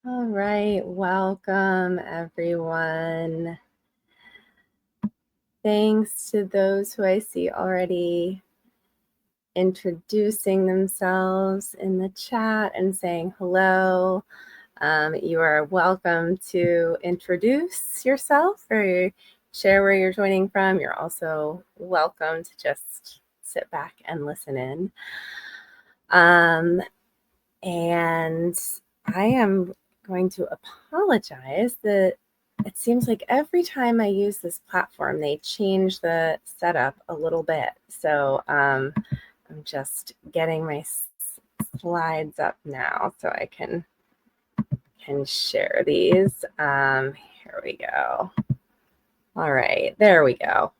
All right, welcome everyone. Thanks to those who I see already introducing themselves in the chat and saying hello. You are welcome to introduce yourself or share where you're joining from. You're also welcome to just sit back and listen in. And I am going to apologize that it seems like every time I use this platform, they change the setup a little bit. So I'm just getting my slides up now so I can share these. Here we go. All right, there we go.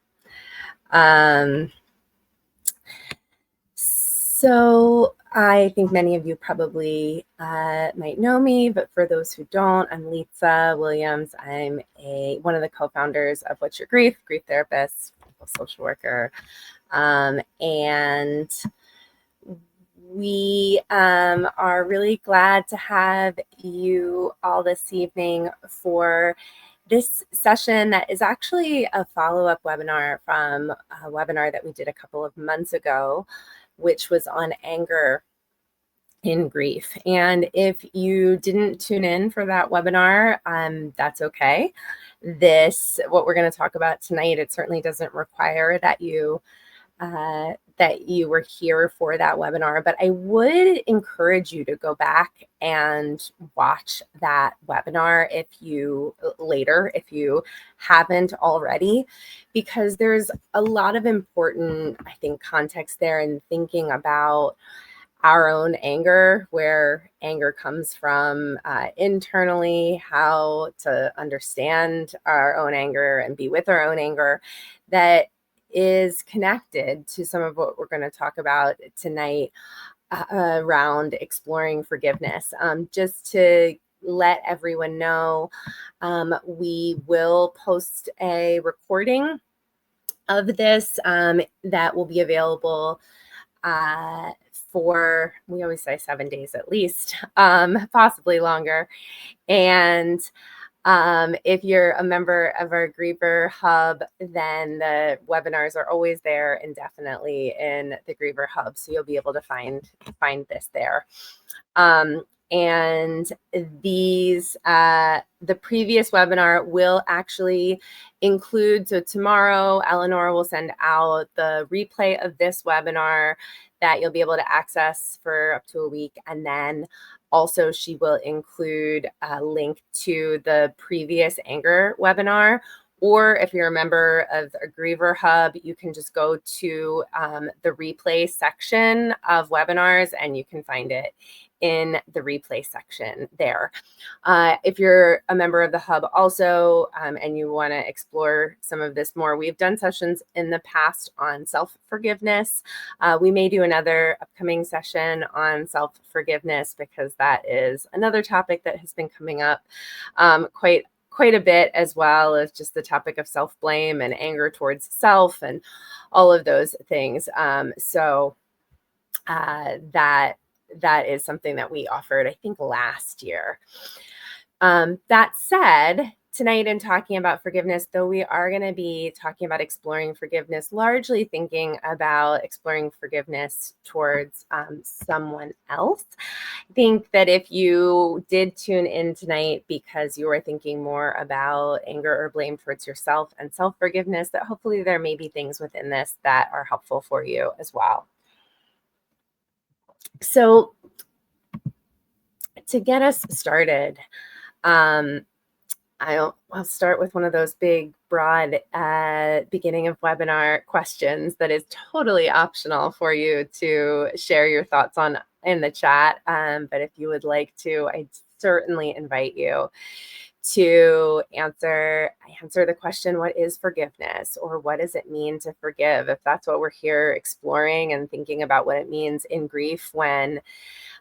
So I think many of you probably might know me, but for those who don't, I'm Lisa Williams. I'm one of the co-founders of What's Your Grief, grief therapist, social worker, and we are really glad to have you all this evening for this session that is actually a follow-up webinar from a webinar that we did a couple of months ago, which was on anger in grief. And if you didn't tune in for that webinar, that's okay. What we're going to talk about tonight, it certainly doesn't require that you were here for that webinar, but I would encourage you to go back and watch that webinar if you haven't already, because there's a lot of important, I think, context there in thinking about our own anger, where anger comes from internally, how to understand our own anger and be with our own anger, that is connected to some of what we're going to talk about tonight around exploring forgiveness. Just to let everyone know, we will post a recording of this that will be available for, we always say 7 days at least, possibly longer. And if you're a member of our Griever Hub, then the webinars are always there and definitely in the Griever Hub. So you'll be able to find this there. And these, the previous webinar will actually include, so tomorrow, Eleanor will send out the replay of this webinar that you'll be able to access for up to a week. And then also she will include a link to the previous anger webinar. Or if you're a member of a Griever Hub, you can just go to the replay section of webinars and you can find it in the replay section there. If you're a member of the Hub also, and you want to explore some of this more, we've done sessions in the past on self-forgiveness. We may do another upcoming session on self-forgiveness because that is another topic that has been coming up quite a bit, as well as just the topic of self-blame and anger towards self and all of those things. So that is something that we offered, I think, last year. That said, tonight in talking about forgiveness, though we are going to be talking about exploring forgiveness, largely thinking about exploring forgiveness towards someone else. I think that if you did tune in tonight because you were thinking more about anger or blame towards yourself and self-forgiveness, that hopefully there may be things within this that are helpful for you as well. So to get us started, I'll start with one of those big, broad beginning of webinar questions that is totally optional for you to share your thoughts on in the chat. But if you would like to, I certainly invite you to answer the question, what is forgiveness, or what does it mean to forgive? If that's what we're here exploring and thinking about what it means in grief when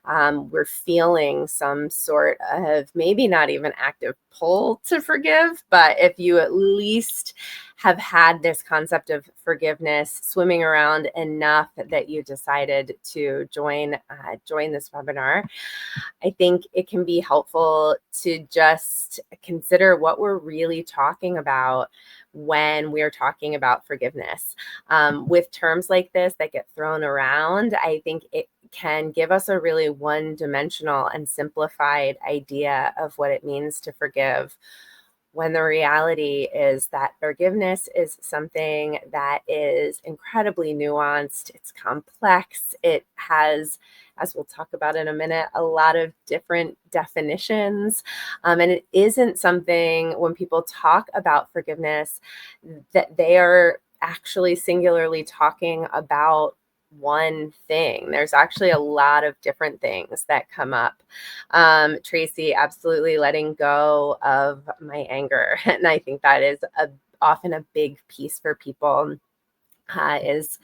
we're feeling some sort of maybe not even active pull to forgive, but if you at least have had this concept of forgiveness swimming around enough that you decided to join this webinar, I think it can be helpful to just consider what we're really talking about when we're talking about forgiveness. With terms like this that get thrown around, I think it can give us a really one-dimensional and simplified idea of what it means to forgive, when the reality is that forgiveness is something that is incredibly nuanced. It's complex. It has, as we'll talk about in a minute, a lot of different definitions. And it isn't something, when people talk about forgiveness, that they are actually singularly talking about one thing. There's actually a lot of different things that come up. Tracy, absolutely letting go of my anger. And I think that is often a big piece for people, is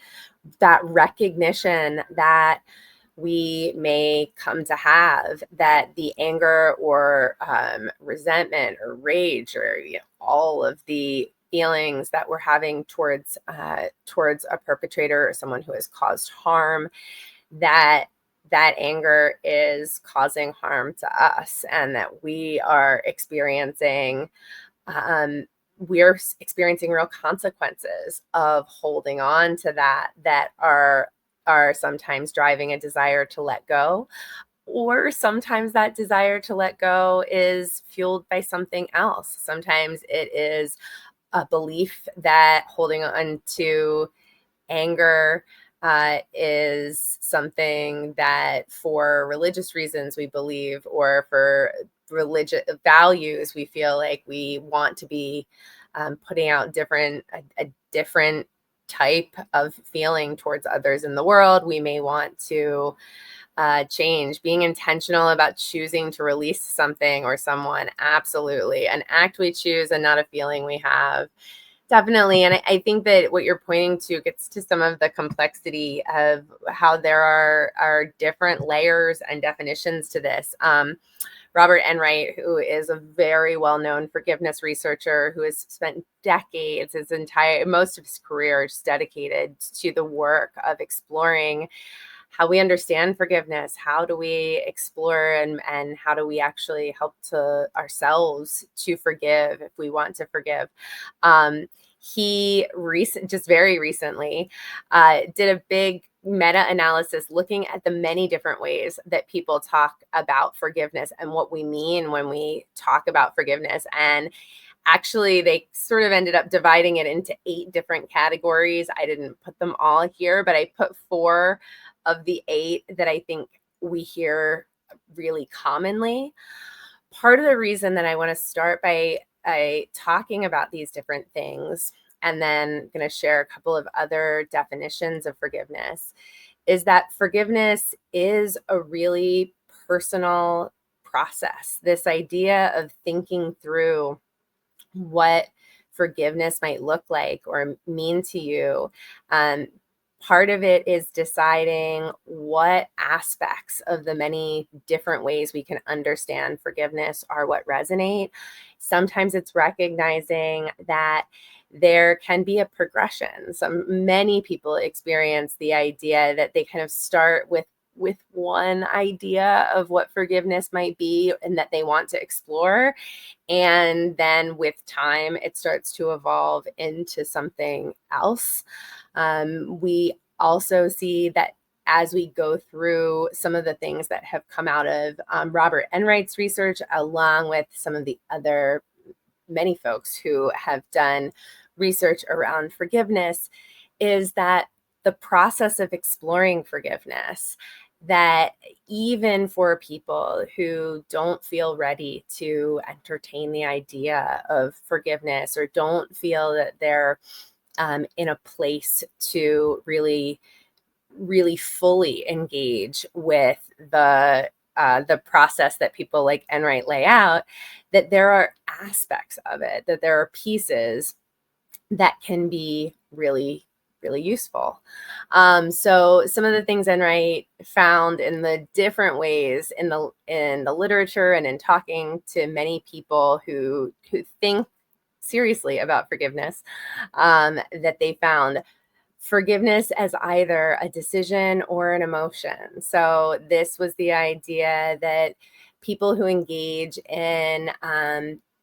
that recognition that we may come to have, that the anger or resentment or rage or all of the feelings that we're having towards a perpetrator or someone who has caused harm, that anger is causing harm to us, and that we're experiencing real consequences of holding on to that are sometimes driving a desire to let go, or sometimes that desire to let go is fueled by something else. Sometimes it is a belief that holding on to anger is something that, for religious reasons, we believe, or for religious values, we feel like we want to be putting out a different type of feeling towards others in the world. We may want to change, being intentional about choosing to release something or someone. Absolutely. An act we choose and not a feeling we have. Definitely. And I think that what you're pointing to gets to some of the complexity of how there are different layers and definitions to this. Robert Enright, who is a very well-known forgiveness researcher who has spent decades, most of his career, just dedicated to the work of exploring how we understand forgiveness, how do we explore and how do we actually help to ourselves to forgive if we want to forgive. He just very recently did a big meta-analysis looking at the many different ways that people talk about forgiveness and what we mean when we talk about forgiveness. And actually, they sort of ended up dividing it into 8 different categories. I didn't put them all here, but I put 4 of the 8 that I think we hear really commonly. Part of the reason that I want to start by talking about these different things, and then going to share a couple of other definitions of forgiveness, is that forgiveness is a really personal process. This idea of thinking through what forgiveness might look like or mean to you. Part of it is deciding what aspects of the many different ways we can understand forgiveness are what resonate. Sometimes it's recognizing that there can be a progression. Many people experience the idea that they kind of start with one idea of what forgiveness might be and that they want to explore. And then with time, it starts to evolve into something else. We also see that as we go through some of the things that have come out of Robert Enright's research, along with some of the other many folks who have done research around forgiveness, is that the process of exploring forgiveness, that even for people who don't feel ready to entertain the idea of forgiveness or don't feel that they're in a place to really fully engage with the process that people like Enright lay out, that there are aspects of it, that there are pieces that can be really really useful. So some of the things Enright found in the different ways in the literature and in talking to many people who think seriously about forgiveness, that they found forgiveness as either a decision or an emotion. So this was the idea that people who engage in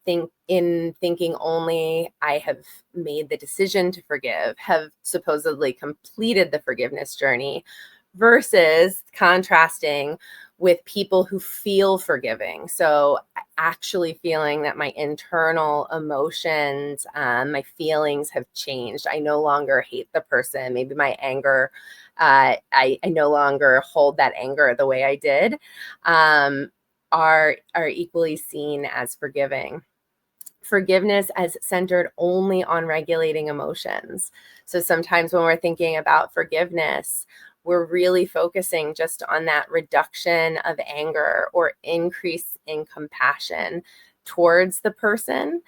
thinking only I have made the decision to forgive have supposedly completed the forgiveness journey, versus contrasting with people who feel forgiving. So actually feeling that my internal emotions, my feelings have changed. I no longer hate the person. Maybe my anger, I no longer hold that anger the way I did, are equally seen as forgiving. Forgiveness as centered only on regulating emotions. So sometimes when we're thinking about forgiveness, we're really focusing just on that reduction of anger or increase in compassion towards the person.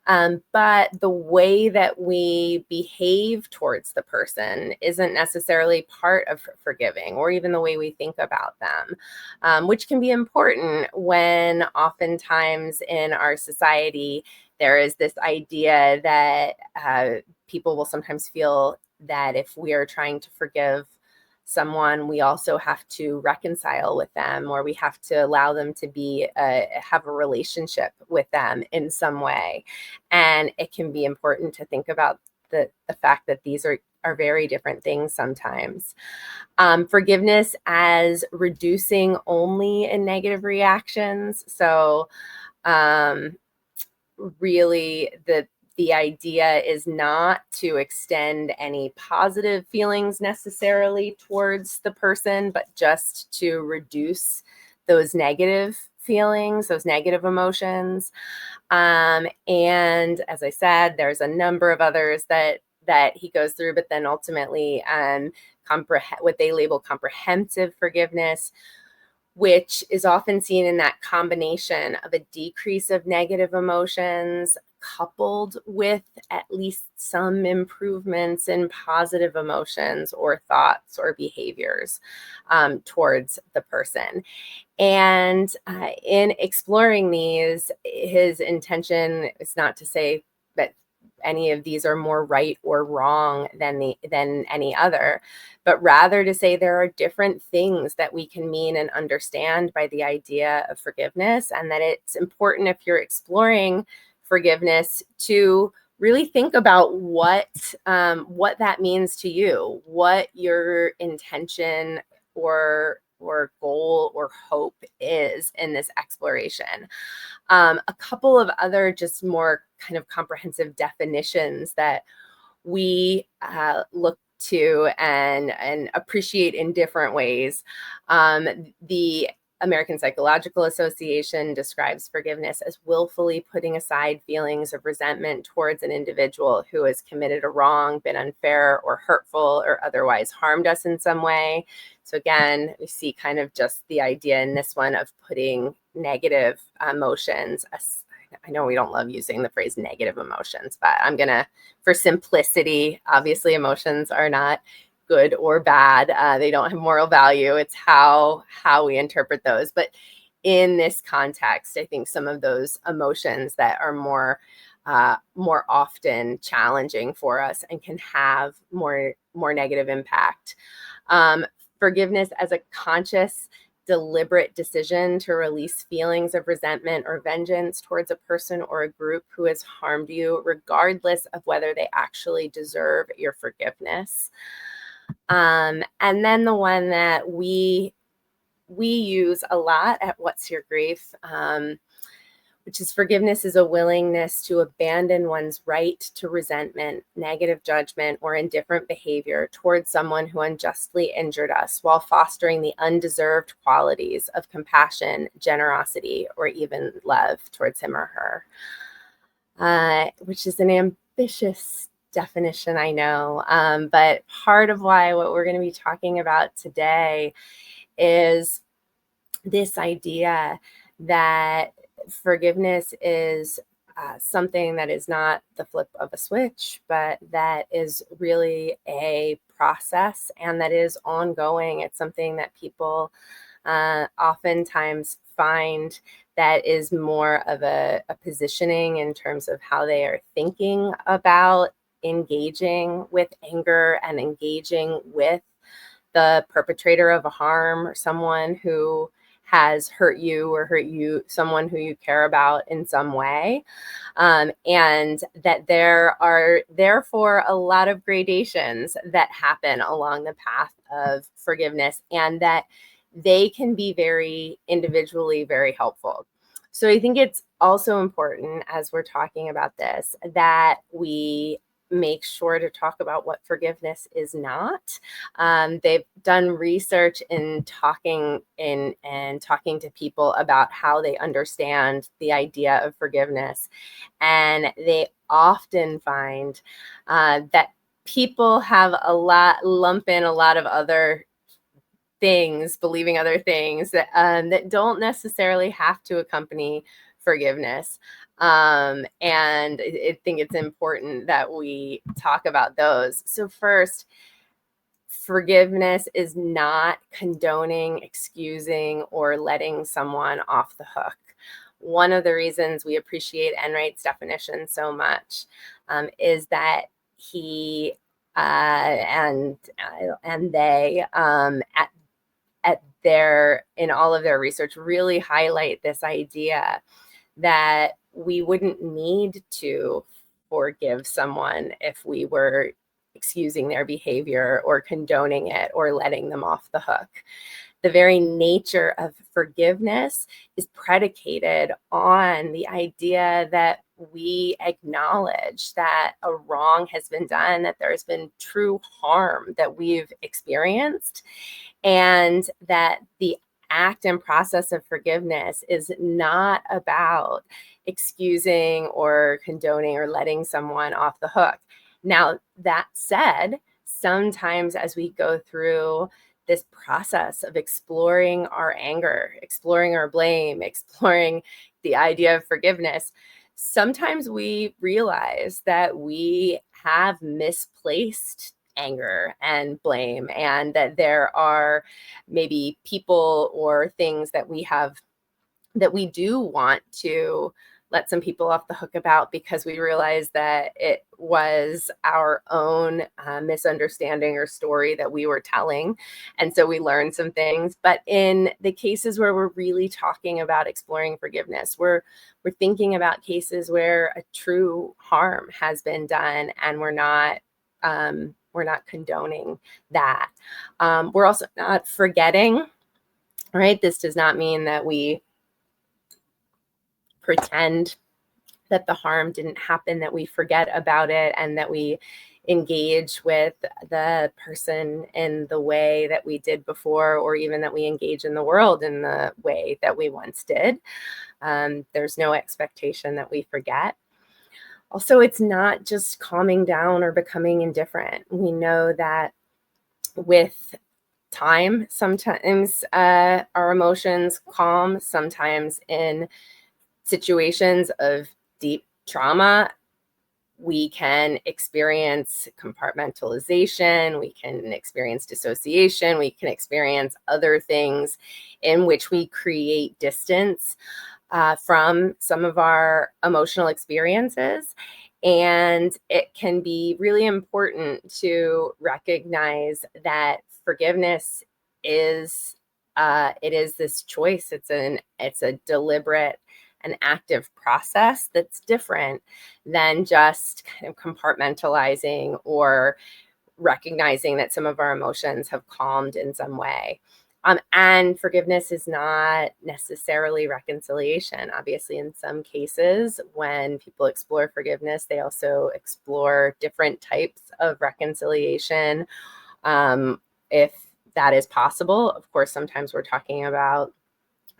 But the way that we behave towards the person isn't necessarily part of forgiving, or even the way we think about them, which can be important when oftentimes in our society there is this idea that people will sometimes feel that if we are trying to forgive someone, we also have to reconcile with them, or we have to allow them to be have a relationship with them in some way. And it can be important to think about the fact that these are very different things sometimes. Forgiveness as reducing only in negative reactions. So really the idea is not to extend any positive feelings necessarily towards the person, but just to reduce those negative feelings, those negative emotions. And as I said, there's a number of others that he goes through, but then ultimately what they label comprehensive forgiveness, which is often seen in that combination of a decrease of negative emotions coupled with at least some improvements in positive emotions or thoughts or behaviors towards the person. And in exploring these, his intention is not to say that any of these are more right or wrong than any other, but rather to say there are different things that we can mean and understand by the idea of forgiveness, and that it's important, if you're exploring forgiveness, to really think about what that means to you, what your intention or goal or hope is in this exploration. A couple of other just more kind of comprehensive definitions that we look to and appreciate in different ways. The American Psychological Association describes forgiveness as willfully putting aside feelings of resentment towards an individual who has committed a wrong, been unfair or hurtful, or otherwise harmed us in some way. So again, we see kind of just the idea in this one of putting negative emotions. I know we don't love using the phrase negative emotions, but I'm going to, for simplicity, obviously emotions are not good or bad. They don't have moral value. It's how we interpret those. But in this context, I think some of those emotions that are more often challenging for us and can have more negative impact. Forgiveness as a conscious, deliberate decision to release feelings of resentment or vengeance towards a person or a group who has harmed you, regardless of whether they actually deserve your forgiveness. And then the one that we use a lot at What's Your Grief, which is forgiveness is a willingness to abandon one's right to resentment, negative judgment, or indifferent behavior towards someone who unjustly injured us, while fostering the undeserved qualities of compassion, generosity, or even love towards him or her, which is an ambitious definition, I know. But part of what we're going to be talking about today is this idea that forgiveness is something that is not the flip of a switch, but that is really a process and that is ongoing. It's something that people oftentimes find that is more of a positioning in terms of how they are thinking about engaging with anger and engaging with the perpetrator of a harm or someone who has hurt you or hurt you, someone who you care about in some way. And that there are therefore a lot of gradations that happen along the path of forgiveness, and that they can be very individually very helpful. So I think it's also important, as we're talking about this, that we make sure to talk about what forgiveness is not. They've done research in talking to people about how they understand the idea of forgiveness, and they often find that people have lump in a lot of other things, believing other things that don't necessarily have to accompany forgiveness. And I think it's important that we talk about those. So first, forgiveness is not condoning, excusing, or letting someone off the hook. One of the reasons we appreciate Enright's definition so much is that he and they in all of their research really highlight this idea that we wouldn't need to forgive someone if we were excusing their behavior or condoning it or letting them off the hook. The very nature of forgiveness is predicated on the idea that we acknowledge that a wrong has been done, that there's been true harm that we've experienced, and that the act and process of forgiveness is not about excusing or condoning or letting someone off the hook. Now, that said, sometimes as we go through this process of exploring our anger, exploring our blame, exploring the idea of forgiveness, sometimes we realize that we have misplaced anger and blame, and that there are maybe people or things that we do want to let some people off the hook about, because we realize that it was our own misunderstanding or story that we were telling. And so we learned some things. But in the cases where we're really talking about exploring forgiveness, we're thinking about cases where a true harm has been done, and we're not condoning that. We're also not forgetting, right? This does not mean that we pretend that the harm didn't happen, that we forget about it, and that we engage with the person in the way that we did before, or even that we engage in the world in the way that we once did. There's no expectation that we forget. Also, it's not just calming down or becoming indifferent. We know that with time, sometimes our emotions calm, sometimes in situations of deep trauma, we can experience compartmentalization, we can experience dissociation, we can experience other things in which we create distance from some of our emotional experiences. And it can be really important to recognize that forgiveness is it is this choice. It's a deliberate and active process that's different than just kind of compartmentalizing or recognizing that some of our emotions have calmed in some way. And forgiveness is not necessarily reconciliation. Obviously, in some cases, when people explore forgiveness, they also explore different types of reconciliation, if that is possible. Of course, sometimes we're talking about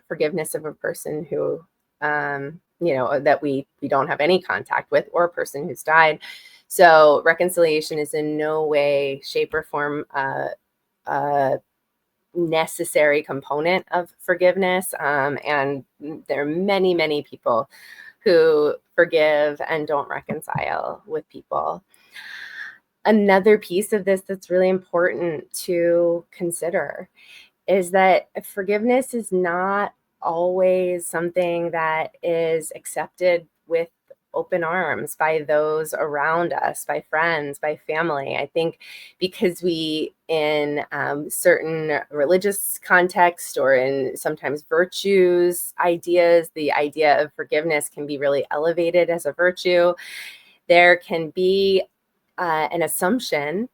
forgiveness of a person who, that we don't have any contact with, or a person who's died. So reconciliation is in no way, shape, or form a necessary component of forgiveness. And there are many, many people who forgive and don't reconcile with people. Another piece of this that's really important to consider is that forgiveness is not always something that is accepted with open arms by those around us, by friends, by family. I think because we, in certain religious context or in sometimes virtues ideas, the idea of forgiveness can be really elevated as a virtue. There can be an assumption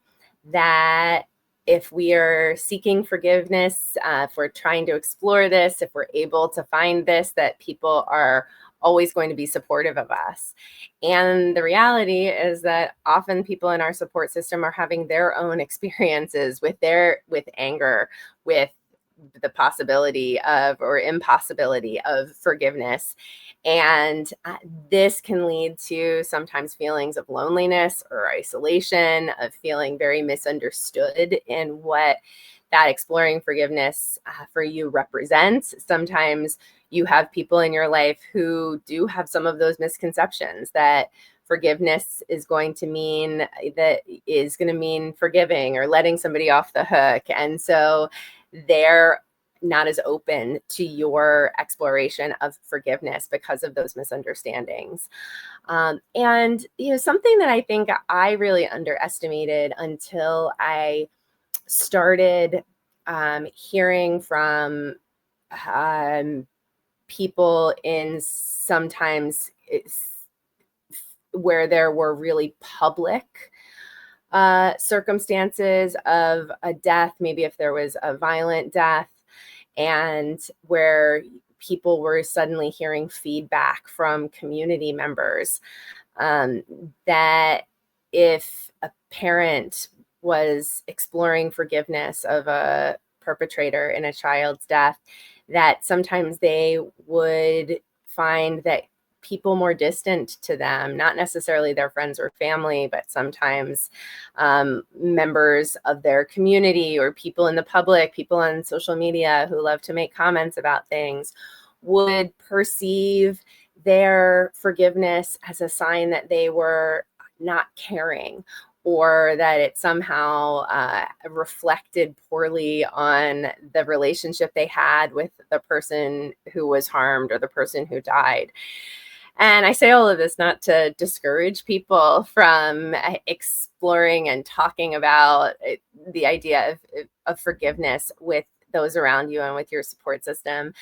that if we are seeking forgiveness, if we're trying to explore this, if we're able to find this, that people are always going to be supportive of us. And the reality is that often people in our support system are having their own experiences with anger, with the possibility of or impossibility of forgiveness. And this can lead to sometimes feelings of loneliness or isolation, of feeling very misunderstood in what that exploring forgiveness for you represents. Sometimes you have people in your life who do have some of those misconceptions that forgiveness is going to mean forgiving or letting somebody off the hook. And so they're not as open to your exploration of forgiveness because of those misunderstandings. And something that I think I really underestimated until I started hearing from people in sometimes where there were really public circumstances of a death, maybe if there was a violent death, and where people were suddenly hearing feedback from community members that if a parent was exploring forgiveness of a perpetrator in a child's death, that sometimes they would find that people more distant to them, not necessarily their friends or family, but sometimes members of their community or people in the public, people on social media who love to make comments about things, would perceive their forgiveness as a sign that they were not caring, or that it somehow reflected poorly on the relationship they had with the person who was harmed or the person who died. And I say all of this not to discourage people from exploring and talking about the idea of forgiveness with those around you and with your support system,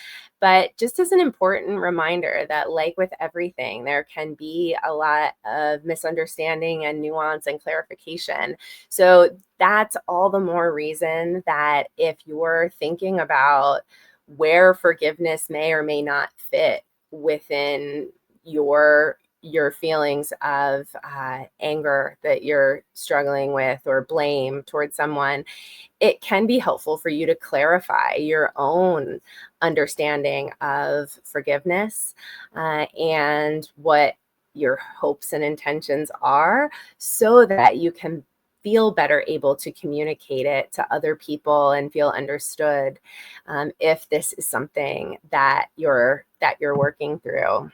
but just as an important reminder that, like with everything, there can be a lot of misunderstanding and nuance and clarification. So that's all the more reason that if you're thinking about where forgiveness may or may not fit within your feelings of anger that you're struggling with, or blame towards someone, it can be helpful for you to clarify your own understanding of forgiveness and what your hopes and intentions are, so that you can feel better able to communicate it to other people and feel understood if this is something that you're working through.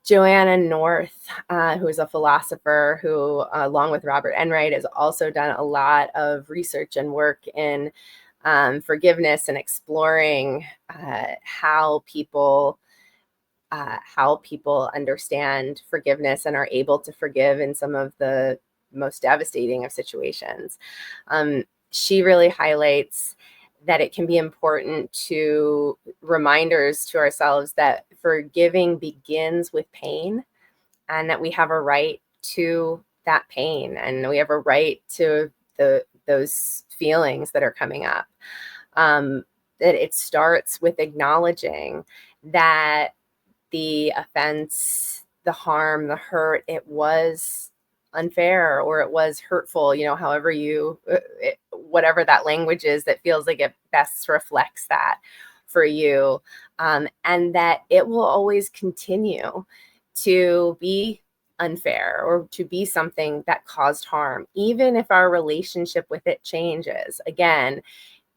Joanna North, who is a philosopher who, along with Robert Enright, has also done a lot of research and work in forgiveness and exploring how people understand forgiveness and are able to forgive in some of the most devastating of situations. She really highlights that it can be important to reminders to ourselves that forgiving begins with pain, and that we have a right to that pain, and we have a right to those feelings that are coming up. That it starts with acknowledging that the offense, the harm, the hurt, it was unfair or it was hurtful, however whatever that language is that feels like it best reflects that for you, and that it will always continue to be unfair or to be something that caused harm, even if our relationship with it changes. Again,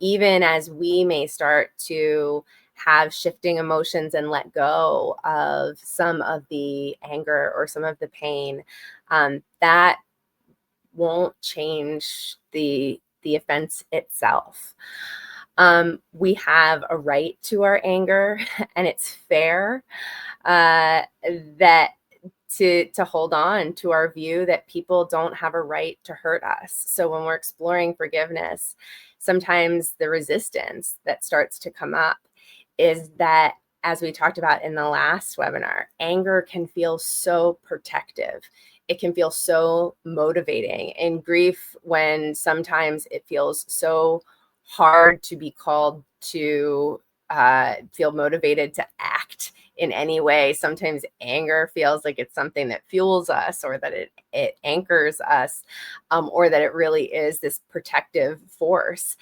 even as we may start to have shifting emotions and let go of some of the anger or some of the pain, that won't change the offense itself. We have a right to our anger, and it's fair that to hold on to our view that people don't have a right to hurt us. So when we're exploring forgiveness, sometimes the resistance that starts to come up is that, as we talked about in the last webinar, anger can feel so protective. It can feel so motivating. In grief, when sometimes it feels so hard to be called to feel motivated to act in any way. Sometimes anger feels like it's something that fuels us, or that it anchors us, or that it really is this protective force.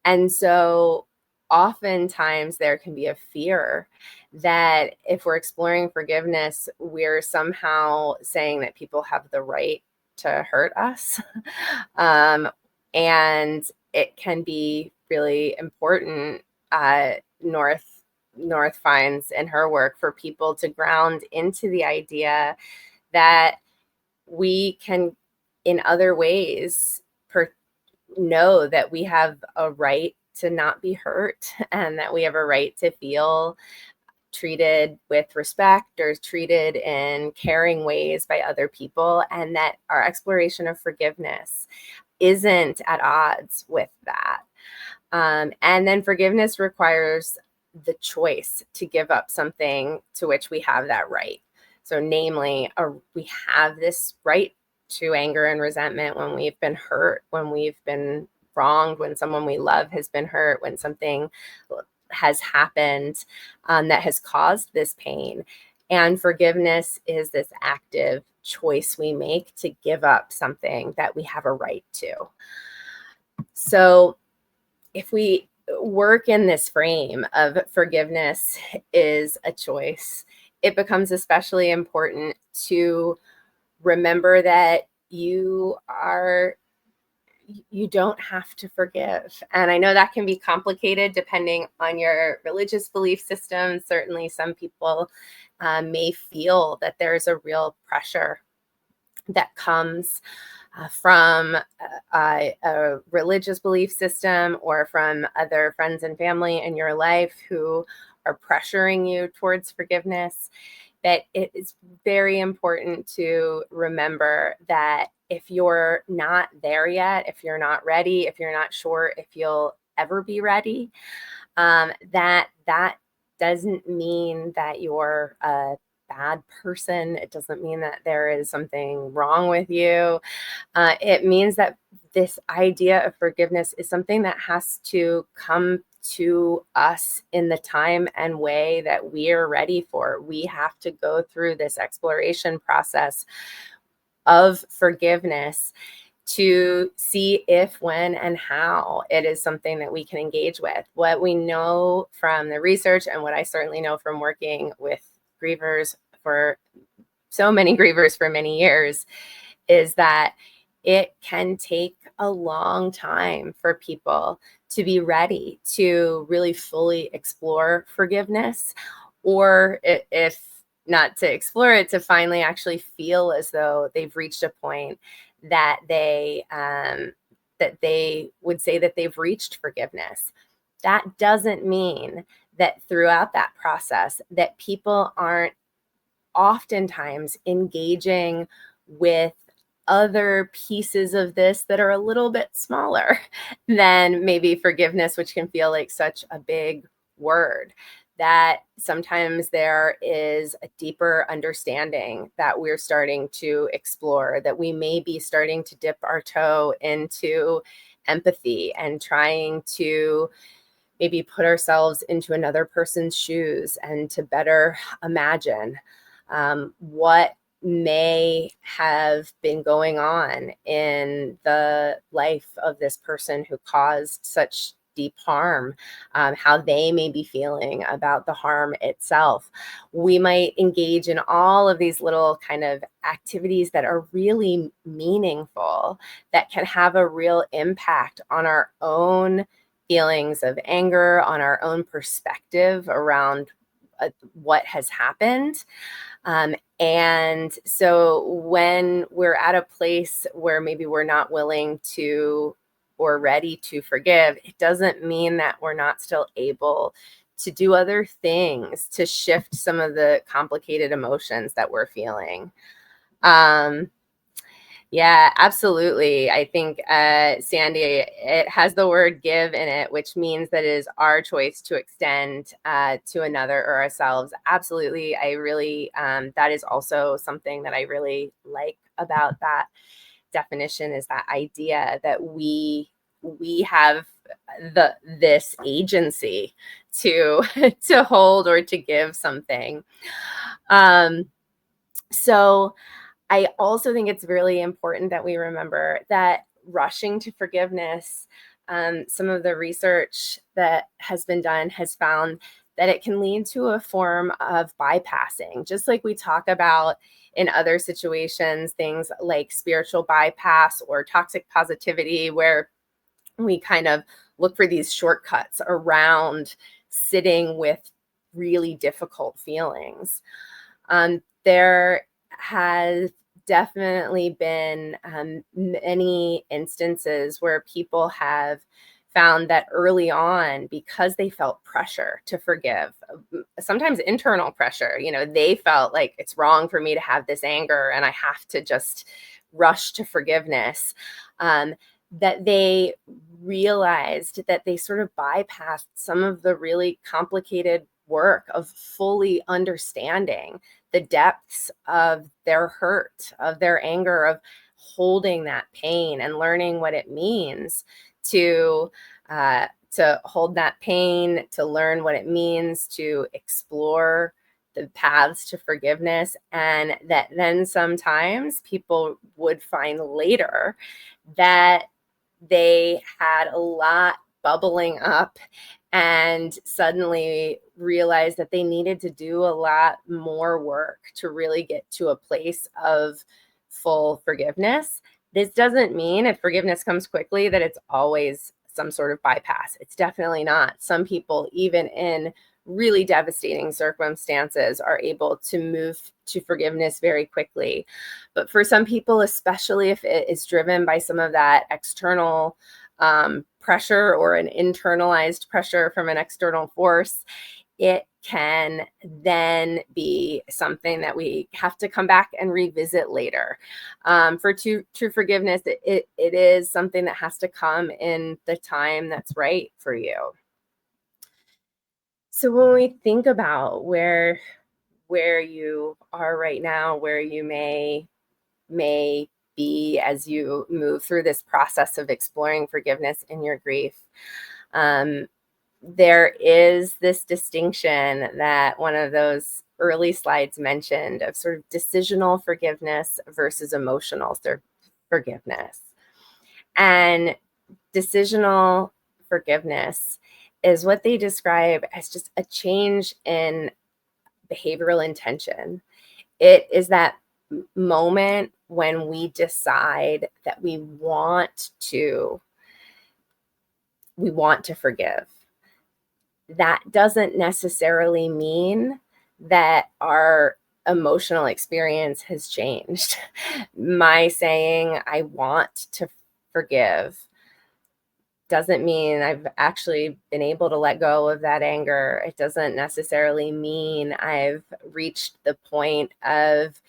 And so oftentimes there can be a fear that if we're exploring forgiveness, we're somehow saying that people have the right to hurt us. And it can be really important, North finds in her work, for people to ground into the idea that we can, in other ways, know that we have a right to not be hurt, and that we have a right to feel treated with respect or treated in caring ways by other people, and that our exploration of forgiveness isn't at odds with that. And then forgiveness requires the choice to give up something to which we have that right. So namely, we have this right to anger and resentment when we've been hurt, when we've been wronged, when someone we love has been hurt, when something has happened that has caused this pain. And forgiveness is this active choice we make to give up something that we have a right to. So if we work in this frame of forgiveness is a choice, it becomes especially important to remember that you don't have to forgive. And I know that can be complicated depending on your religious belief system. Certainly some people may feel that there's a real pressure that comes from a religious belief system, or from other friends and family in your life who are pressuring you towards forgiveness. That it is very important to remember that if you're not there yet, if you're not ready, if you're not sure if you'll ever be ready, that doesn't mean that you're a bad person. It doesn't mean that there is something wrong with you. It means that this idea of forgiveness is something that has to come to us in the time and way that we are ready for. We have to go through this exploration process of forgiveness to see if, when, and how it is something that we can engage with. What we know from the research, and what I certainly know from working with grievers for so many grievers for many years, is that it can take a long time for people to be ready to really fully explore forgiveness, or if not to explore it, to finally actually feel as though they've reached a point that they would say that they've reached forgiveness. That doesn't mean that throughout that process that people aren't oftentimes engaging with other pieces of this that are a little bit smaller than maybe forgiveness, which can feel like such a big word. That sometimes there is a deeper understanding that we're starting to explore, that we may be starting to dip our toe into empathy and trying to maybe put ourselves into another person's shoes and to better imagine what may have been going on in the life of this person who caused such deep harm, how they may be feeling about the harm itself. We might engage in all of these little kind of activities that are really meaningful, that can have a real impact on our own feelings of anger, on our own perspective around what has happened. And so when we're at a place where maybe we're not willing to or ready to forgive, it doesn't mean that we're not still able to do other things to shift some of the complicated emotions that we're feeling. Yeah, absolutely. I think, Sandy, it has the word give in it, which means that it is our choice to extend to another or ourselves. Absolutely. I really, that is also something that I really like about that definition, is that idea that we have this agency to to hold or to give something. So I also think it's really important that we remember that rushing to forgiveness, some of the research that has been done has found that it can lead to a form of bypassing, just like we talk about in other situations, things like spiritual bypass or toxic positivity, where we kind of look for these shortcuts around sitting with really difficult feelings. There has definitely been many instances where people have found that early on, because they felt pressure to forgive, sometimes internal pressure, they felt like it's wrong for me to have this anger and I have to just rush to forgiveness, that they realized that they sort of bypassed some of the really complicated work of fully understanding the depths of their hurt, of their anger, of holding that pain and learning what it means to hold that pain, to learn what it means to explore the paths to forgiveness. And that then sometimes people would find later that they had a lot bubbling up and suddenly realized that they needed to do a lot more work to really get to a place of full forgiveness. This doesn't mean if forgiveness comes quickly that it's always some sort of bypass. It's definitely not. Some people, even in really devastating circumstances, are able to move to forgiveness very quickly. But for some people, especially if it is driven by some of that external pressure or an internalized pressure from an external force, it can then be something that we have to come back and revisit later. For true forgiveness, it is something that has to come in the time that's right for you. So when we think about where you are right now, where you may be as you move through this process of exploring forgiveness in your grief, there is this distinction that one of those early slides mentioned of sort of decisional forgiveness versus emotional forgiveness. And decisional forgiveness is what they describe as just a change in behavioral intention. It is that moment when we decide that we want to forgive. That doesn't necessarily mean that our emotional experience has changed. My saying I want to forgive doesn't mean I've actually been able to let go of that anger. It doesn't necessarily mean I've reached the point of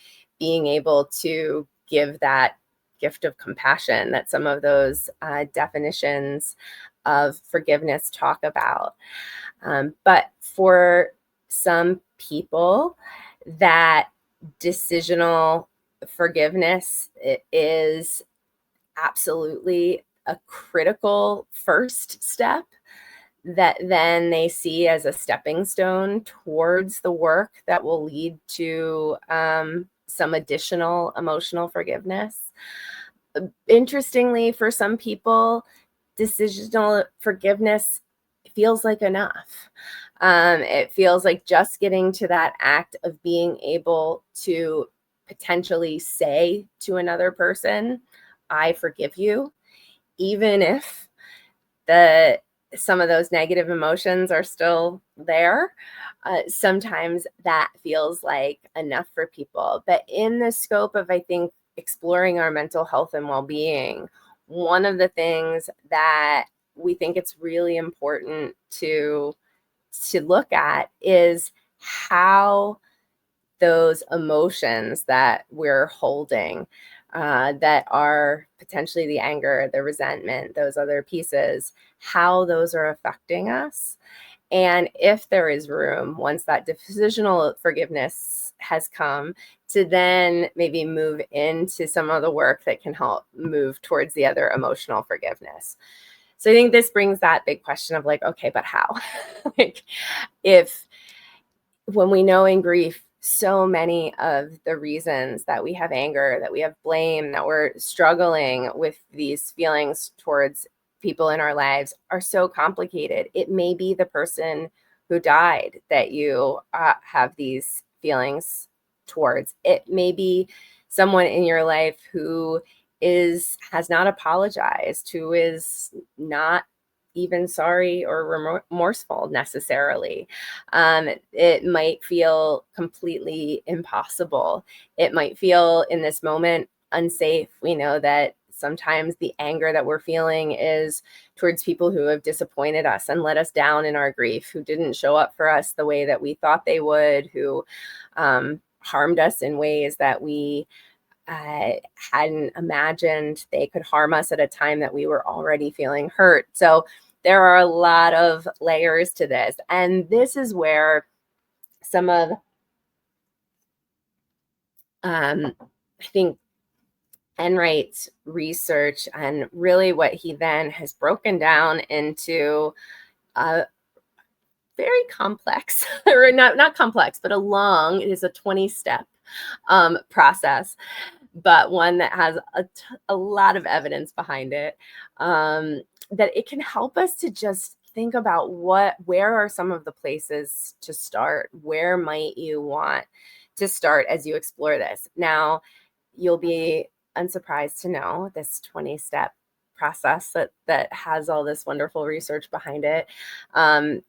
being able to give that gift of compassion that some of those definitions of forgiveness talk about. But for some people, that decisional forgiveness is absolutely a critical first step that then they see as a stepping stone towards the work that will lead to some additional emotional forgiveness. Interestingly, for some people, decisional forgiveness feels like enough. It feels like just getting to that act of being able to potentially say to another person, I forgive you, even if the some of those negative emotions are still there. Sometimes that feels like enough for people. But in the scope of, I think, exploring our mental health and well-being, one of the things that we think it's really important to look at is how those emotions that we're holding, that are potentially the anger, the resentment, those other pieces, how those are affecting us. And if there is room, once that decisional forgiveness has come, to then maybe move into some of the work that can help move towards the other emotional forgiveness. So I think this brings that big question of like, okay, but how? Like, if when we know in grief, so many of the reasons that we have anger, that we have blame, that we're struggling with these feelings towards people in our lives are so complicated. It may be the person who died that you have these feelings towards. It may be someone in your life who has not apologized, who is not even sorry or remorseful necessarily. It might feel completely impossible. It might feel in this moment unsafe. We know that sometimes the anger that we're feeling is towards people who have disappointed us and let us down in our grief, who didn't show up for us the way that we thought they would, who harmed us in ways that we hadn't imagined they could harm us at a time that we were already feeling hurt. So there are a lot of layers to this. And this is where some of, I think, Enright's research and really what he then has broken down into a very complex, or not complex, but it is a 20-step process, but one that has a lot of evidence behind it, that it can help us to just think about where are some of the places to start? Where might you want to start as you explore this? Now, you'll be unsurprised to know this 20-step process that has all this wonderful research behind it.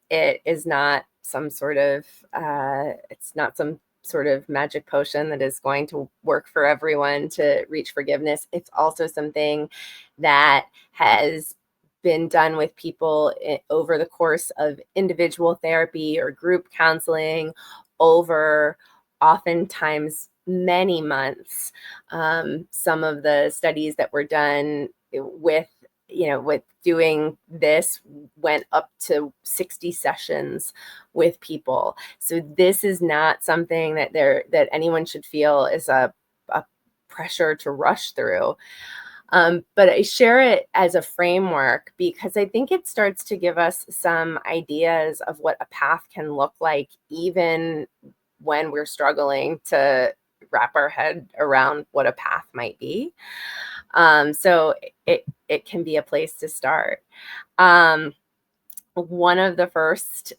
It is not some sort of magic potion that is going to work for everyone to reach forgiveness. It's also something that has been done with people over the course of individual therapy or group counseling over oftentimes many months. Some of the studies that were done with doing this went up to 60 sessions with people. So this is not something that anyone should feel is a pressure to rush through. But I share it as a framework because I think it starts to give us some ideas of what a path can look like, even when we're struggling to wrap our head around what a path might be. So it can be a place to start. One of the first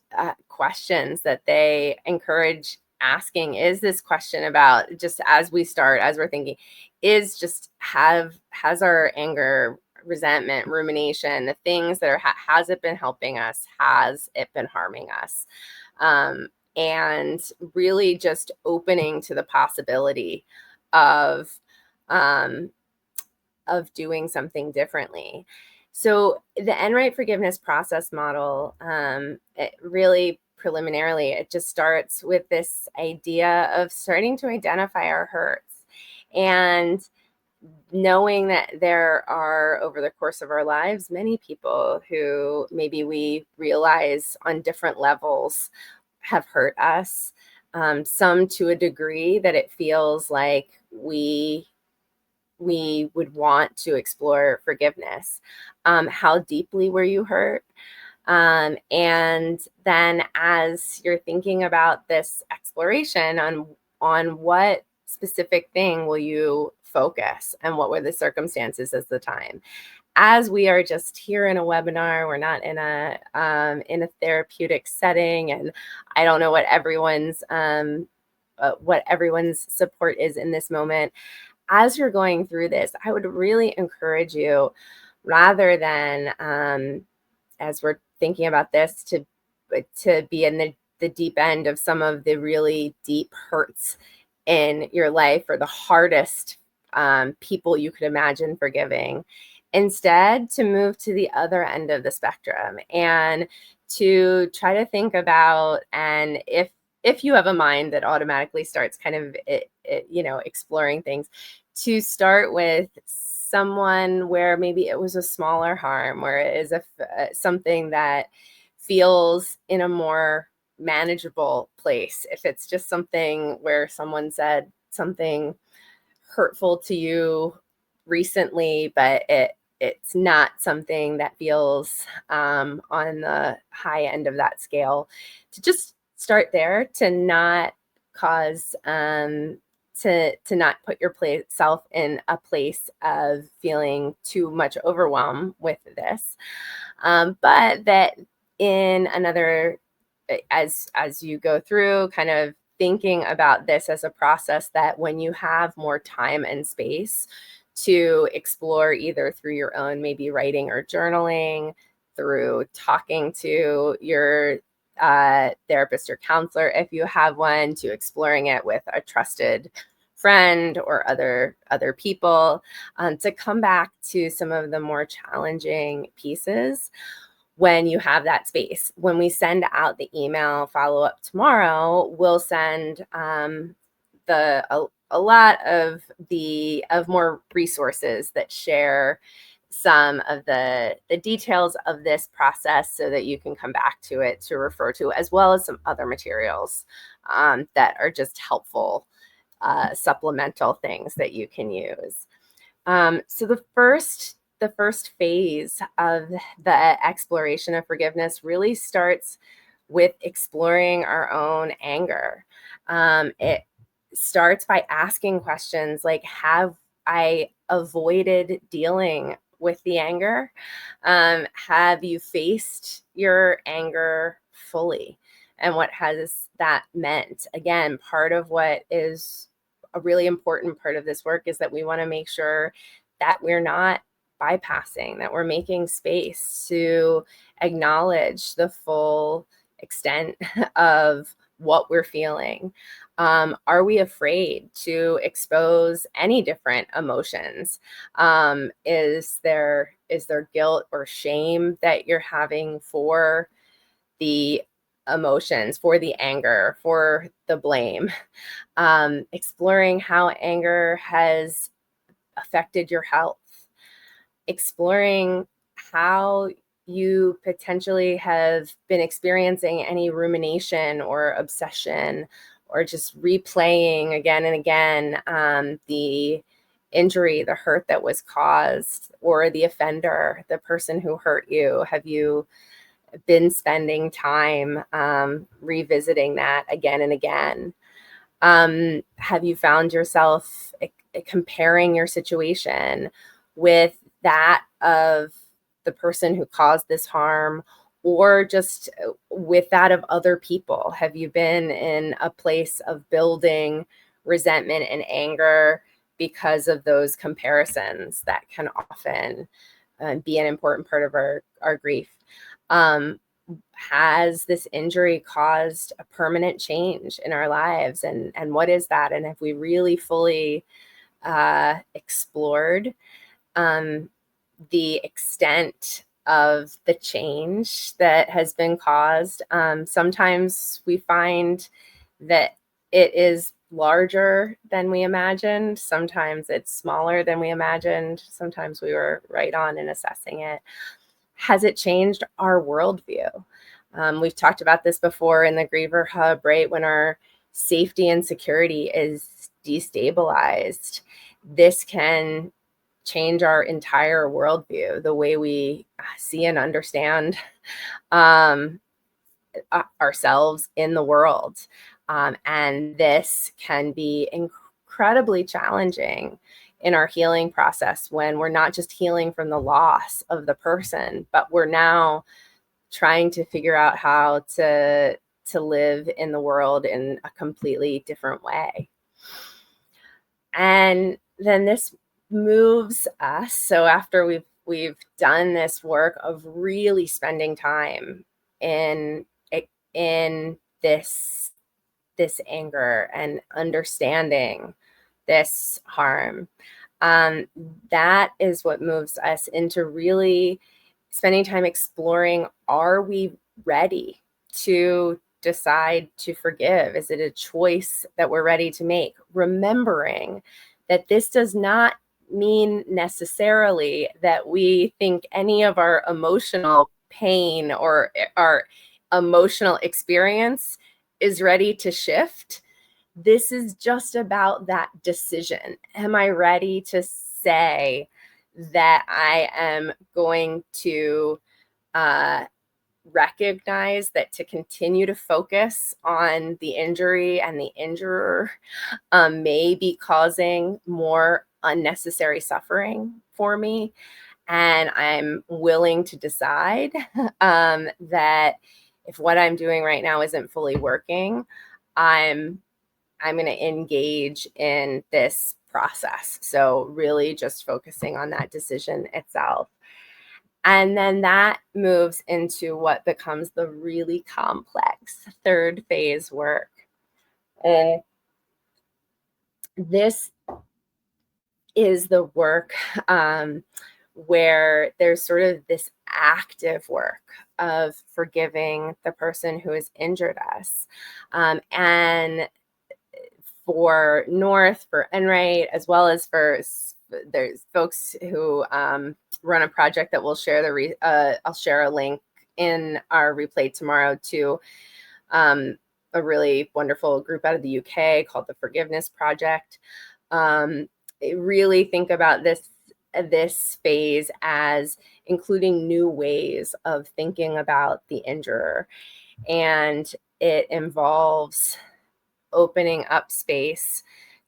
questions that they encourage asking is this question about, just as we're thinking, is just has our anger, resentment, rumination, the things that has it been helping us? Has it been harming us? And really just opening to the possibility of doing something differently. So the Enright forgiveness process model, it really preliminarily, it just starts with this idea of starting to identify our hurts and knowing that there are, over the course of our lives, many people who maybe we realize on different levels have hurt us, some to a degree that it feels like we would want to explore forgiveness. How deeply were you hurt? And then as you're thinking about this exploration on what specific thing will you focus and what were the circumstances at the time? As we are just here in a webinar, we're not in a therapeutic setting, and I don't know what everyone's support is in this moment. As you're going through this, I would really encourage you, rather than as we're thinking about this to be in the deep end of some of the really deep hurts in your life, or the hardest people you could imagine forgiving. Instead, to move to the other end of the spectrum and to try to think about, and if you have a mind that automatically starts kind of exploring things, to start with someone where maybe it was a smaller harm, where it is something that feels in a more manageable place. If it's just something where someone said something hurtful to you recently, but it's not something that feels on the high end of that scale, to just start there, to not cause to not put yourself in a place of feeling too much overwhelm with this, but that in another, as you go through kind of thinking about this as a process, that when you have more time and space to explore, either through your own maybe writing or journaling, through talking to your therapist or counselor if you have one, to exploring it with a trusted friend or other people, to come back to some of the more challenging pieces when you have that space. When we send out the email follow-up tomorrow, we'll send a lot of more resources that share some of the details of this process, so that you can come back to it to refer to, as well as some other materials that are just helpful supplemental things that you can use. So the first phase of the exploration of forgiveness really starts with exploring our own anger. It starts by asking questions like, have I avoided dealing with the anger? Have you faced your anger fully? And what has that meant? Again, part of what is a really important part of this work is that we want to make sure that we're not bypassing, that we're making space to acknowledge the full extent of what we're feeling. Are we afraid to expose any different emotions? Is there guilt or shame that you're having for the emotions, for the anger, for the blame? Exploring how anger has affected your health, exploring how you potentially have been experiencing any rumination or obsession, or just replaying again and again the injury, the hurt that was caused, or the offender, the person who hurt you. Have you been spending time revisiting that again and again? Have you found yourself comparing your situation with that of the person who caused this harm, or just with that of other people? Have you been in a place of building resentment and anger because of those comparisons that can often be an important part of our grief? Has this injury caused a permanent change in our lives? And what is that? And have we really fully explored the extent of the change that has been caused? Sometimes we find that it is larger than we imagined. Sometimes it's smaller than we imagined. Sometimes we were right on in assessing it. Has it changed our worldview? We've talked about this before in the Griever Hub, right? When our safety and security is destabilized, this can change our entire worldview, the way we see and understand ourselves in the world. And this can be incredibly challenging in our healing process, when we're not just healing from the loss of the person, but we're now trying to figure out how to live in the world in a completely different way. And then this moves us. So after we've we've done this work of really spending time in in this anger and understanding this harm. Um, that is what moves us into really spending time exploring, are we ready to decide to forgive? Is it a choice that we're ready to make? Remembering that this does not mean necessarily that we think any of our emotional pain or our emotional experience is ready to shift. This is just about that decision. Am I ready to say that I am going to uh, recognize that to continue to focus on the injury and the injurer may be causing more unnecessary suffering for me? And I'm willing to decide that if what I'm doing right now isn't fully working, I'm I'm going to engage in this process. So, really just focusing on that decision itself. And then that moves into what becomes the really complex third phase work. And this is the work where there's sort of this active work of forgiving the person who has injured us. And for North, for Enright, as well as for there's folks who run a project that we'll share I'll share a link in our replay tomorrow to a really wonderful group out of the UK called the Forgiveness Project. Really think about this phase as including new ways of thinking about the injurer, and it involves opening up space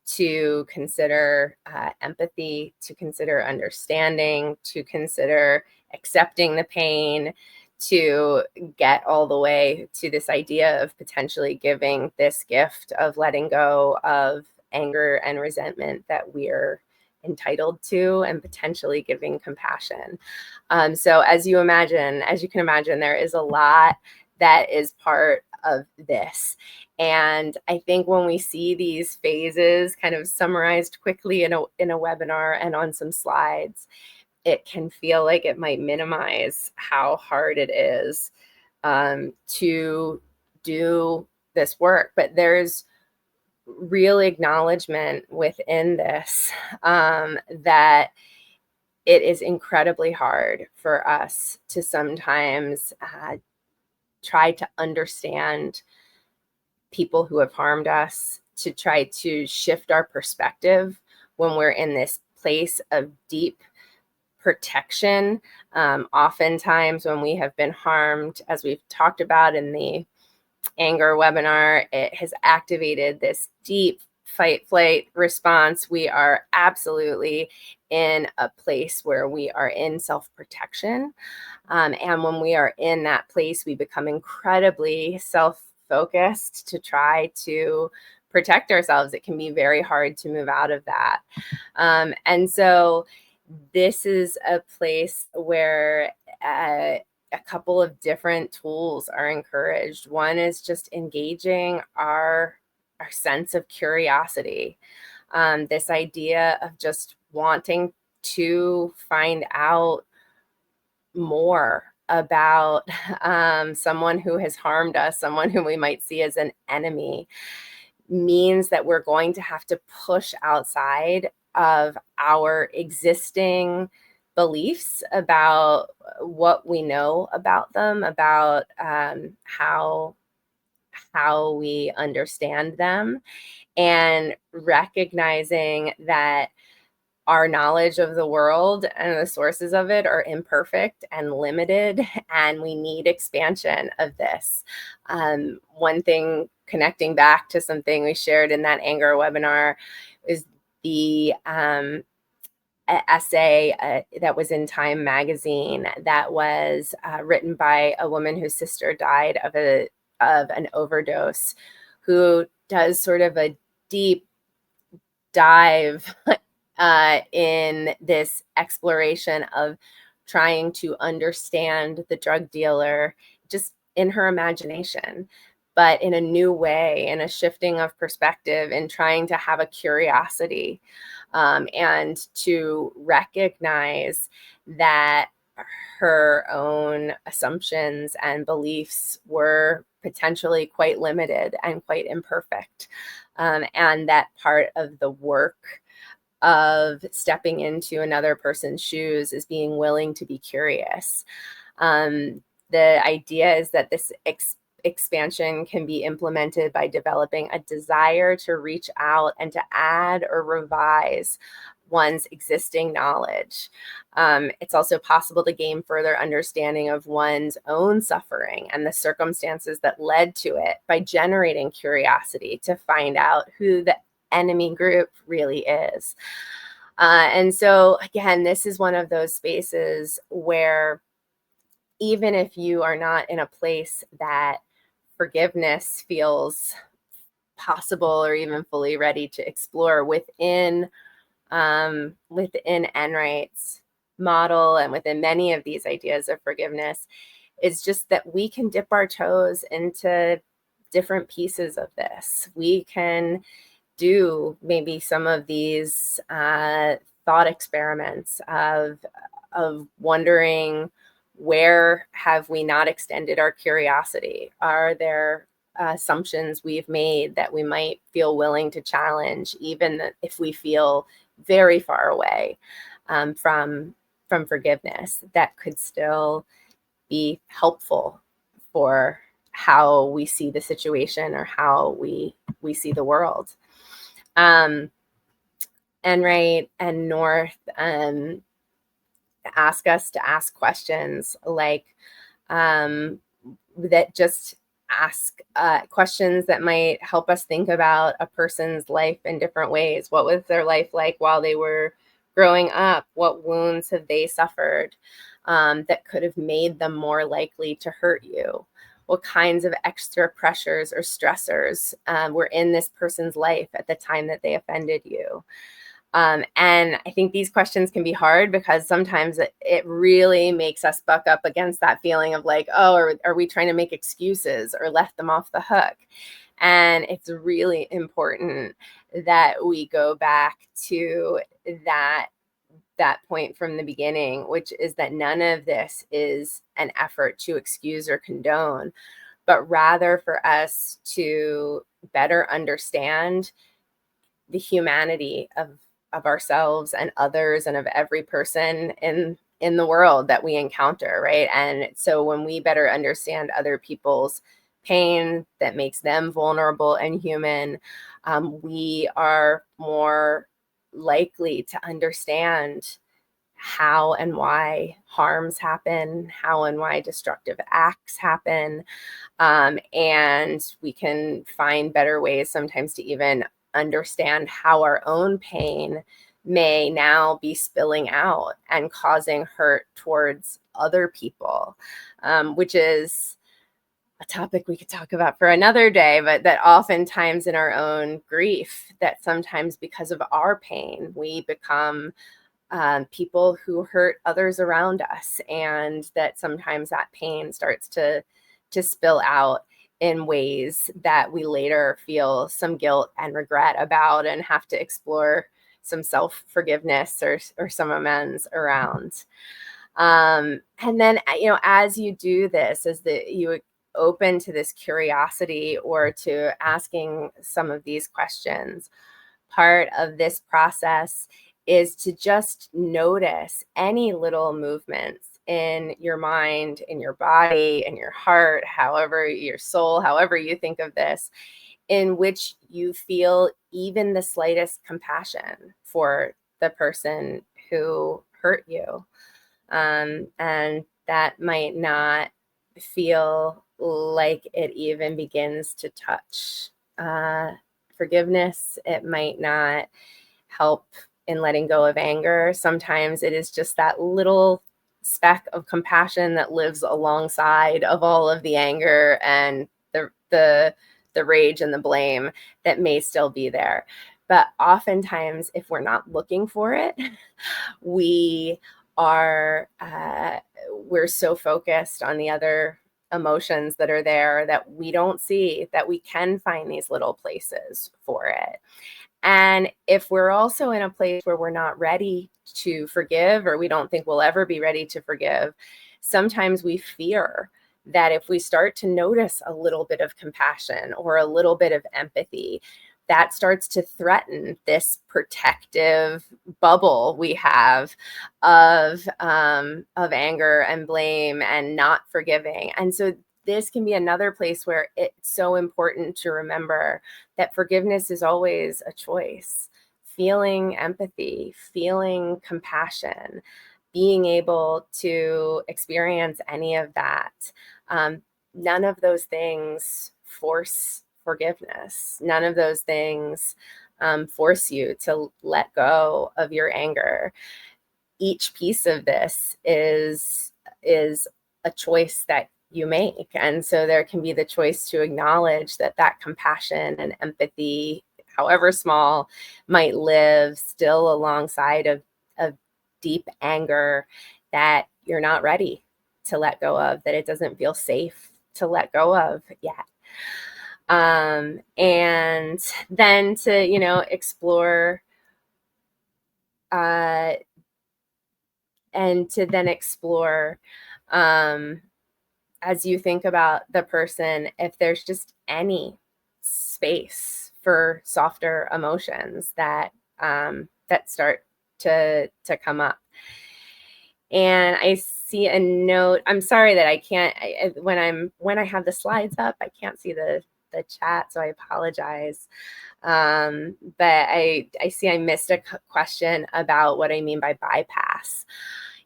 to consider empathy, to consider understanding, to consider accepting the pain, to get all the way to this idea of potentially giving this gift of letting go of anger and resentment that we're entitled to, and potentially giving compassion. So as you can imagine, there is a lot that is part of this. And I think when we see these phases kind of summarized quickly in a webinar and on some slides, it can feel like it might minimize how hard it is to do this work. But there's real acknowledgement within this that it is incredibly hard for us to sometimes try to understand people who have harmed us, to try to shift our perspective when we're in this place of deep protection. Oftentimes when we have been harmed, as we've talked about in the anger webinar, it has activated this deep fight flight response. We are absolutely in a place where we are in self-protection. And when we are in that place, we become incredibly self-focused to try to protect ourselves. It can be very hard to move out of that. And so this is a place where a couple of different tools are encouraged. One is just engaging our sense of curiosity. This idea of just wanting to find out more about someone who has harmed us, someone who we might see as an enemy, means that we're going to have to push outside of our existing beliefs about what we know about them, about how we understand them, and recognizing that our knowledge of the world and the sources of it are imperfect and limited, and we need expansion of this. One thing, connecting back to something we shared in that anger webinar, is the essay that was in Time magazine that was written by a woman whose sister died of an overdose, who does sort of a deep dive in this exploration of trying to understand the drug dealer just in her imagination, but in a new way, in a shifting of perspective, and trying to have a curiosity, and to recognize that her own assumptions and beliefs were potentially quite limited and quite imperfect. And that part of the work of stepping into another person's shoes is being willing to be curious. The idea is that this expansion can be implemented by developing a desire to reach out and to add or revise one's existing knowledge. It's also possible to gain further understanding of one's own suffering and the circumstances that led to it by generating curiosity to find out who the enemy group really is. And so, again, this is one of those spaces where even if you are not in a place that forgiveness feels possible or even fully ready to explore within Enright's model and within many of these ideas of forgiveness, is just that we can dip our toes into different pieces of this. We can do maybe some of these thought experiments of wondering, where have we not extended our curiosity? Are there assumptions we've made that we might feel willing to challenge, even if we feel very far away from forgiveness, that could still be helpful for how we see the situation or how we see the world? Enright and North ask us to ask questions like that, just ask questions that might help us think about a person's life in different ways. What was their life like while they were growing up? What wounds have they suffered that could have made them more likely to hurt you? What kinds of extra pressures or stressors were in this person's life at the time that they offended you? And I think these questions can be hard because sometimes it really makes us buck up against that feeling of like, oh, are we trying to make excuses or let them off the hook? And it's really important that we go back to that point from the beginning, which is that none of this is an effort to excuse or condone, but rather for us to better understand the humanity of ourselves and others and of every person in the world that we encounter, right? And so when we better understand other people's pain that makes them vulnerable and human, we are more likely to understand how and why harms happen, how and why destructive acts happen. And we can find better ways sometimes to even understand how our own pain may now be spilling out and causing hurt towards other people, which is a topic we could talk about for another day, but that oftentimes in our own grief, that sometimes because of our pain, we become people who hurt others around us, and that sometimes that pain starts to spill out in ways that we later feel some guilt and regret about and have to explore some self-forgiveness or some amends around. And then, as you do this, as you open to this curiosity or to asking some of these questions, part of this process is to just notice any little movements in your mind, in your body, in your heart, however, your soul, however you think of this, in which you feel even the slightest compassion for the person who hurt you. And that might not feel like it even begins to touch forgiveness. It might not help in letting go of anger. Sometimes it is just that little speck of compassion that lives alongside of all of the anger and the rage and the blame that may still be there. But oftentimes, if we're not looking for it, we we're so focused on the other emotions that are there that we don't see that we can find these little places for it. And if we're also in a place where we're not ready to forgive, or we don't think we'll ever be ready to forgive, sometimes we fear that if we start to notice a little bit of compassion or a little bit of empathy, that starts to threaten this protective bubble we have of anger and blame and not forgiving. And so this can be another place where it's so important to remember that forgiveness is always a choice. Feeling empathy, feeling compassion, being able to experience any of that. None of those things force forgiveness. None of those things force you to let go of your anger. Each piece of this is a choice that you make. And so there can be the choice to acknowledge that that compassion and empathy, however small, might live still alongside of deep anger that you're not ready to let go of, that it doesn't feel safe to let go of yet. And then to, explore and to then explore as you think about the person, if there's just any space for softer emotions that start to come up. And I see a note. I'm sorry that I can't, when I have the slides up, I can't see the chat, so I apologize. But I see I missed a question about what I mean by bypass.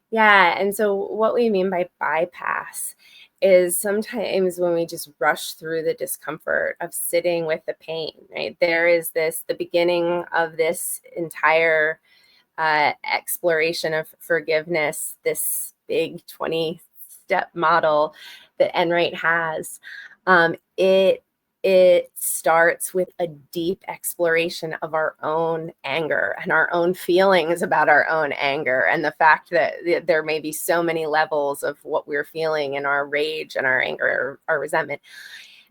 Yeah, and so what we mean by bypass is sometimes when we just rush through the discomfort of sitting with the pain, right? There is the beginning of this entire exploration of forgiveness, this big 20-step model that Enright has. It starts with a deep exploration of our own anger and our own feelings about our own anger, and the fact that there may be so many levels of what we're feeling in our rage and our anger, our resentment.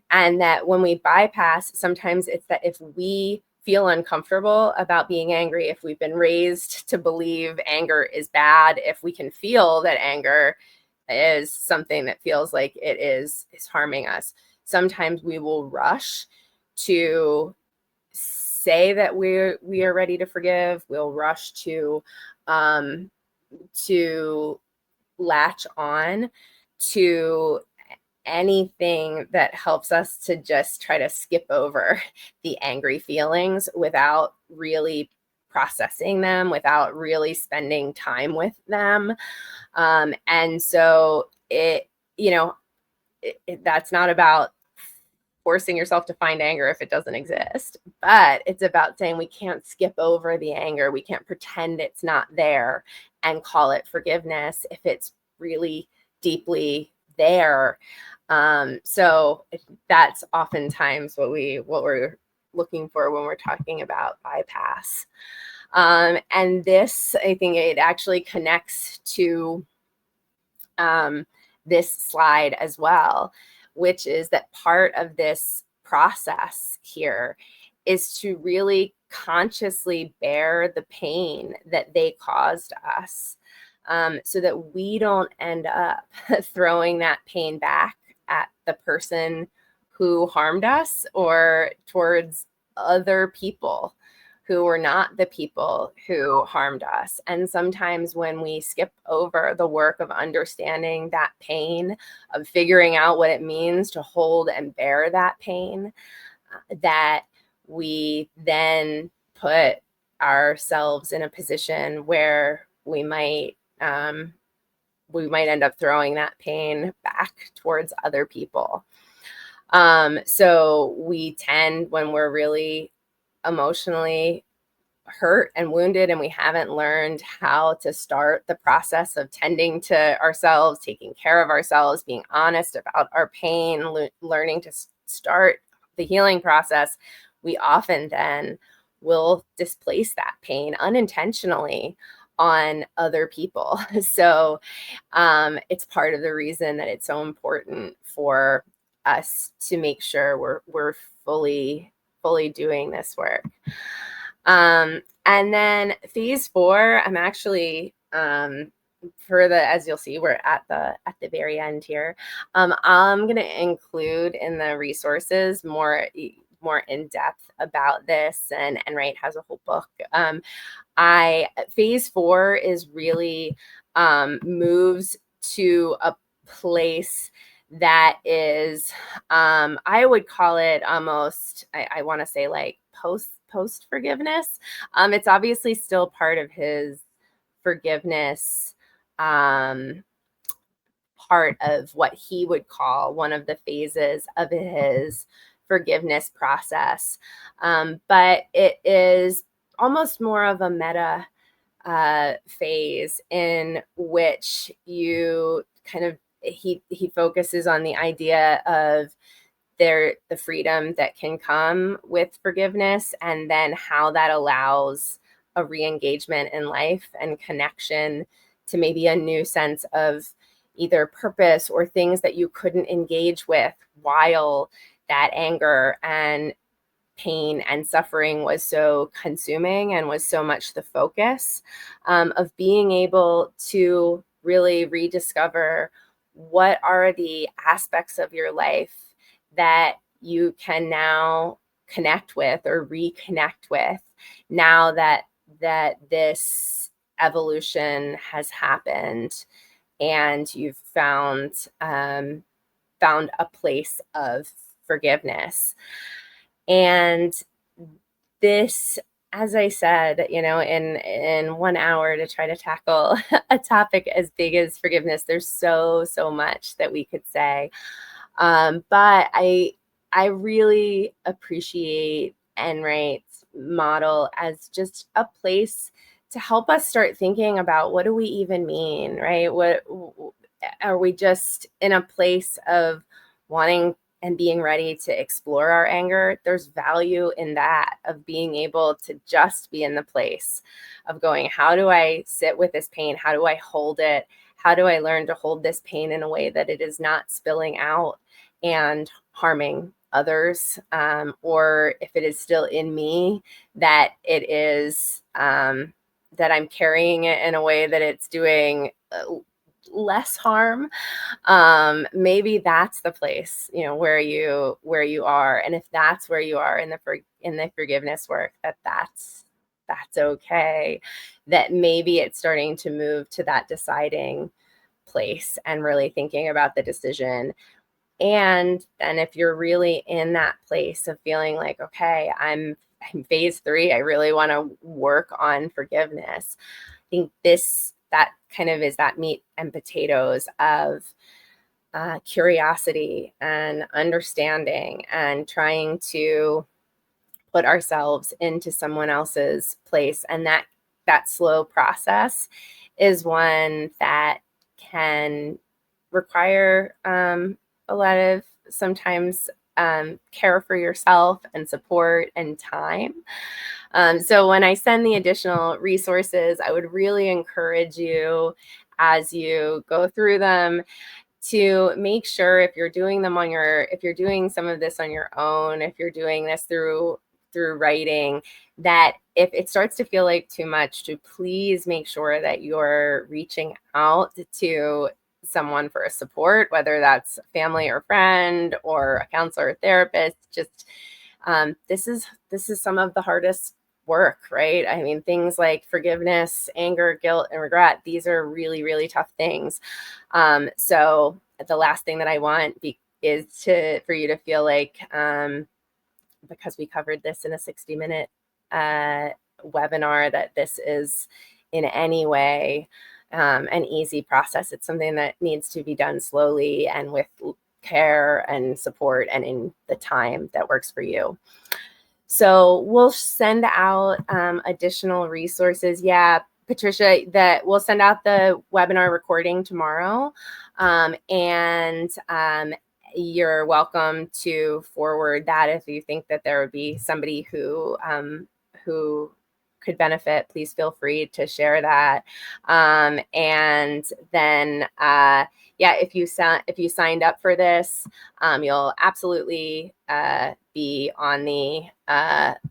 And that when we bypass, sometimes it's that if we feel uncomfortable about being angry, if we've been raised to believe anger is bad, if we can feel that anger is something that feels like it is harming us, sometimes we will rush to say that we are ready to forgive. We'll rush to latch on to anything that helps us to just try to skip over the angry feelings without really processing them, without really spending time with them. And so that's not about forcing yourself to find anger if it doesn't exist, but it's about saying we can't skip over the anger. We can't pretend it's not there and call it forgiveness if it's really deeply there. So that's oftentimes what we're looking for when we're talking about bypass. And this, I think it actually connects to this slide as well, which is that part of this process here is to really consciously bear the pain that they caused us, so that we don't end up throwing that pain back at the person who harmed us or towards other people who were not the people who harmed us. And sometimes when we skip over the work of understanding that pain, of figuring out what it means to hold and bear that pain, that we then put ourselves in a position where we might end up throwing that pain back towards other people. So we tend, when we're really emotionally hurt and wounded and we haven't learned how to start the process of tending to ourselves, taking care of ourselves, being honest about our pain, learning to start the healing process, we often then will displace that pain unintentionally on other people. So it's part of the reason that it's so important for us to make sure we're fully doing this work. And then phase 4, I'm actually for the, as you'll see, we're at the very end here. I'm going to include in the resources more in depth about this, and Wright has a whole book. Phase 4 is really moves to a place that is, I would call it almost, I want to say like post forgiveness. It's obviously still part of his forgiveness, part of what he would call one of the phases of his forgiveness process. But it is almost more of a meta phase in which you kind of, he focuses on the idea of the freedom that can come with forgiveness, and then how that allows a re-engagement in life and connection to maybe a new sense of either purpose or things that you couldn't engage with while that anger and pain and suffering was so consuming and was so much the focus, of being able to really rediscover what are the aspects of your life that you can now connect with or reconnect with now that this evolution has happened, and you've found a place of forgiveness. And this, as I said, in 1 hour to try to tackle a topic as big as forgiveness, there's so much that we could say. But I really appreciate Enright's model as just a place to help us start thinking about, what do we even mean, right? What are we just in a place of wanting and being ready to explore our anger? There's value in that, of being able to just be in the place of going, how do I sit with this pain? How do I hold it? How do I learn to hold this pain in a way that it is not spilling out and harming others? Or if it is still in me, that it is, that I'm carrying it in a way that it's doing less harm. Maybe that's the place, where you are. And if that's where you are in the forgiveness work, that's okay. That maybe it's starting to move to that deciding place and really thinking about the decision. And then if you're really in that place of feeling like, okay, I'm phase 3, I really want to work on forgiveness, I think that kind of is that meat and potatoes of curiosity and understanding, and trying to put ourselves into someone else's place. And that slow process is one that can require a lot of, sometimes, care for yourself and support and time. So when I send the additional resources, I would really encourage you, as you go through them, to make sure, if you're doing some of this on your own, if you're doing this through writing, that if it starts to feel like too much, to please make sure that you're reaching out to someone for support, whether that's family or friend or a counselor or therapist. Just this is some of the hardest work, right? I mean, things like forgiveness, anger, guilt, and regret, these are really, really tough things. So the last thing that I want is for you to feel like, because we covered this in a 60-minute webinar, that this is in any way an easy process. It's something that needs to be done slowly and with care and support, and in the time that works for you. So we'll send out additional resources. Yeah, Patricia, that we'll send out the webinar recording tomorrow. And you're welcome to forward that if you think that there would be somebody who could benefit, please feel free to share that. And then, if you signed up for this, you'll absolutely be on the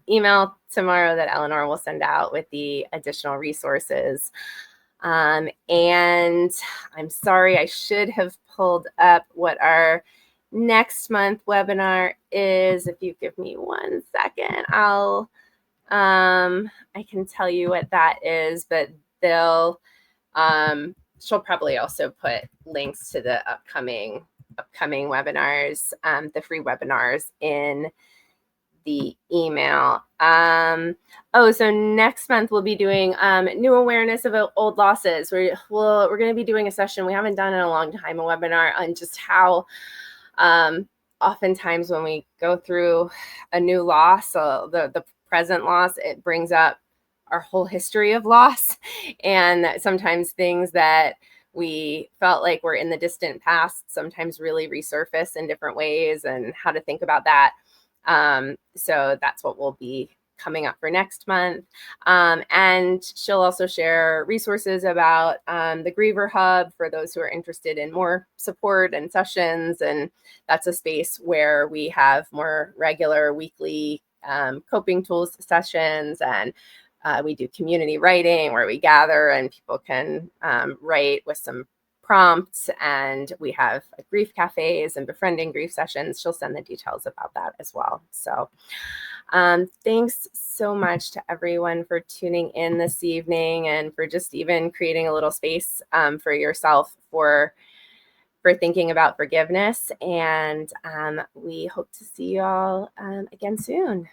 email tomorrow that Eleanor will send out with the additional resources. And I'm sorry, I should have pulled up what our next month webinar is. If you give me 1 second, I can tell you what that is, but she'll probably also put links to the upcoming webinars, the free webinars in the email. So next month we'll be doing new awareness of old losses. We're going to be doing a session we haven't done in a long time, a webinar on just how oftentimes when we go through a new loss, the present loss, it brings up our whole history of loss, and sometimes things that we felt like were in the distant past sometimes really resurface in different ways, and how to think about that. So that's what we'll be coming up for next month. And she'll also share resources about the Griever Hub for those who are interested in more support and sessions. And that's a space where we have more regular weekly coping tools sessions, and we do community writing where we gather and people can write with some prompts, and we have grief cafes and befriending grief sessions. She'll send the details about that as well. So thanks so much to everyone for tuning in this evening, and for just even creating a little space for yourself for thinking about forgiveness. And we hope to see you all again soon.